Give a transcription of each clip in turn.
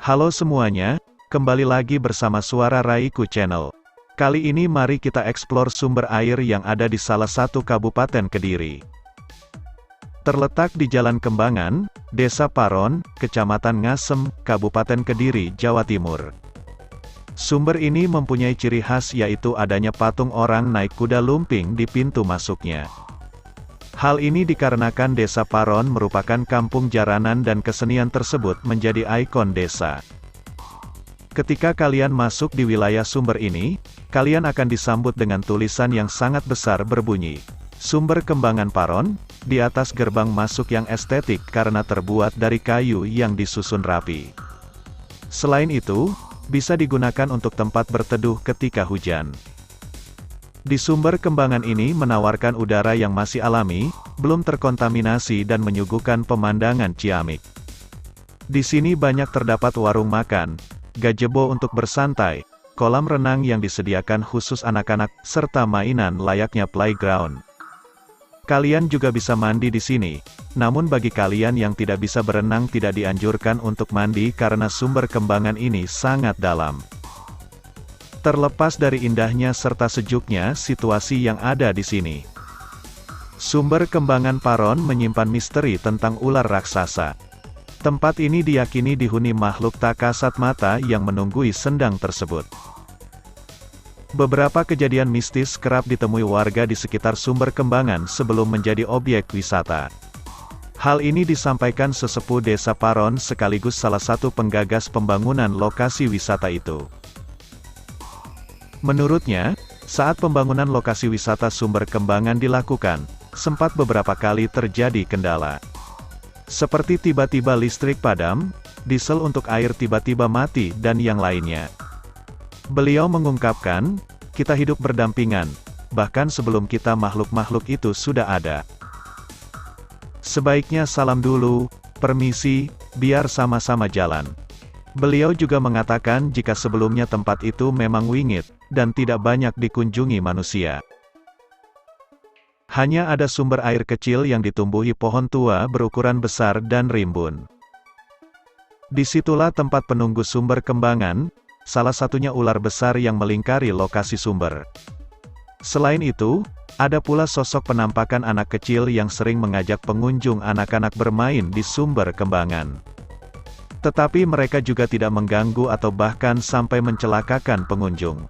Halo semuanya, kembali lagi bersama Suara Raiku Channel. Kali ini mari kita eksplor sumber air yang ada di salah satu kabupaten Kediri. Terletak di Jalan Kembangan, Desa Paron, Kecamatan Ngasem, Kabupaten Kediri, Jawa Timur. Sumber ini mempunyai ciri khas yaitu adanya patung orang naik kuda lumping di pintu masuknya. Hal ini dikarenakan Desa Paron merupakan kampung jaranan dan kesenian tersebut menjadi ikon desa. Ketika kalian masuk di wilayah sumber ini, kalian akan disambut dengan tulisan yang sangat besar berbunyi, Sumber Kembangan Paron, di atas gerbang masuk yang estetik karena terbuat dari kayu yang disusun rapi. Selain itu, bisa digunakan untuk tempat berteduh ketika hujan. Di Sumber Kembangan ini menawarkan udara yang masih alami, belum terkontaminasi dan menyuguhkan pemandangan ciamik. Di sini banyak terdapat warung makan, gazebo untuk bersantai, kolam renang yang disediakan khusus anak-anak, serta mainan layaknya playground. Kalian juga bisa mandi di sini, namun bagi kalian yang tidak bisa berenang tidak dianjurkan untuk mandi karena Sumber Kembangan ini sangat dalam. Terlepas dari indahnya serta sejuknya situasi yang ada di sini, Sumber Kembangan Paron menyimpan misteri tentang ular raksasa. Tempat ini diyakini dihuni makhluk tak kasat mata yang menunggui sendang tersebut. Beberapa kejadian mistis kerap ditemui warga di sekitar Sumber Kembangan sebelum menjadi objek wisata. Hal ini disampaikan sesepuh Desa Paron sekaligus salah satu penggagas pembangunan lokasi wisata itu. Menurutnya, saat pembangunan lokasi wisata Sumber Kembangan dilakukan, sempat beberapa kali terjadi kendala. Seperti tiba-tiba listrik padam, diesel untuk air tiba-tiba mati dan yang lainnya. Beliau mengungkapkan, kita hidup berdampingan, bahkan sebelum kita makhluk-makhluk itu sudah ada. Sebaiknya salam dulu, permisi, biar sama-sama jalan. Beliau juga mengatakan jika sebelumnya tempat itu memang wingit, dan tidak banyak dikunjungi manusia. Hanya ada sumber air kecil yang ditumbuhi pohon tua berukuran besar dan rimbun. Disitulah tempat penunggu Sumber Kembangan, salah satunya ular besar yang melingkari lokasi sumber. Selain itu, ada pula sosok penampakan anak kecil yang sering mengajak pengunjung anak-anak bermain di Sumber Kembangan. Tetapi mereka juga tidak mengganggu atau bahkan sampai mencelakakan pengunjung.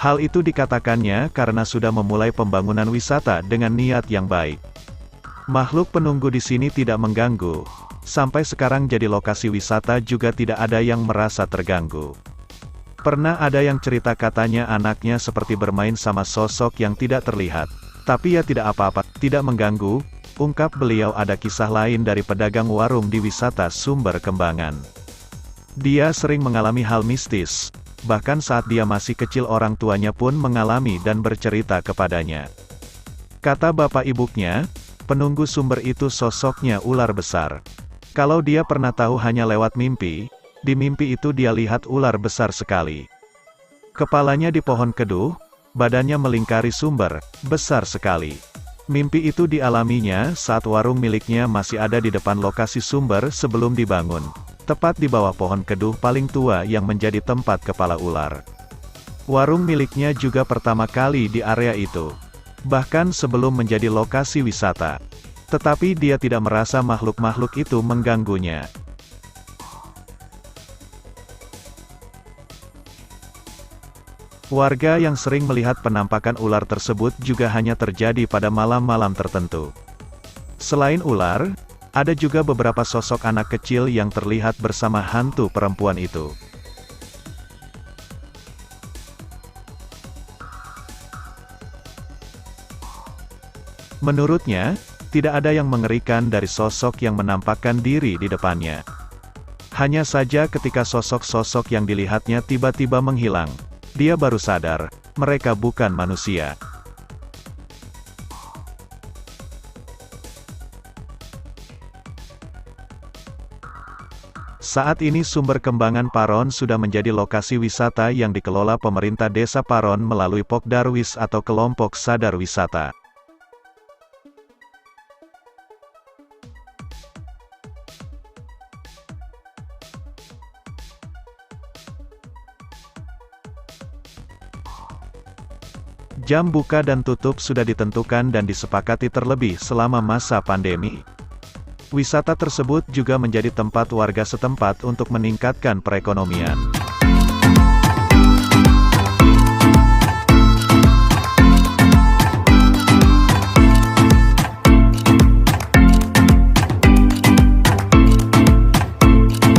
Hal itu dikatakannya karena sudah memulai pembangunan wisata dengan niat yang baik. Makhluk penunggu di sini tidak mengganggu. Sampai sekarang jadi lokasi wisata juga tidak ada yang merasa terganggu. Pernah ada yang cerita katanya anaknya seperti bermain sama sosok yang tidak terlihat. Tapi ya tidak apa-apa, tidak mengganggu, ungkap beliau. Ada kisah lain dari pedagang warung di wisata Sumber Kembangan. Dia sering mengalami hal mistis. Bahkan saat dia masih kecil orang tuanya pun mengalami dan bercerita kepadanya. Kata bapak ibunya, penunggu sumber itu sosoknya ular besar. Kalau dia pernah tahu hanya lewat mimpi, di mimpi itu dia lihat ular besar sekali. Kepalanya di pohon keduh, badannya melingkari sumber, besar sekali. Mimpi itu dialaminya saat warung miliknya masih ada di depan lokasi sumber sebelum dibangun. Tepat di bawah pohon keduh paling tua yang menjadi tempat kepala ular. Warung miliknya juga pertama kali di area itu. Bahkan sebelum menjadi lokasi wisata. Tetapi dia tidak merasa makhluk-makhluk itu mengganggunya. Warga yang sering melihat penampakan ular tersebut juga hanya terjadi pada malam-malam tertentu. Selain ular, ada juga beberapa sosok anak kecil yang terlihat bersama hantu perempuan itu. Menurutnya, tidak ada yang mengerikan dari sosok yang menampakkan diri di depannya. Hanya saja ketika sosok-sosok yang dilihatnya tiba-tiba menghilang, dia baru sadar, mereka bukan manusia. Saat ini Sumber Kembangan Paron sudah menjadi lokasi wisata yang dikelola pemerintah Desa Paron melalui Pokdarwis atau Kelompok Sadar Wisata. Jam buka dan tutup sudah ditentukan dan disepakati terlebih selama masa pandemi. Wisata tersebut juga menjadi tempat warga setempat untuk meningkatkan perekonomian.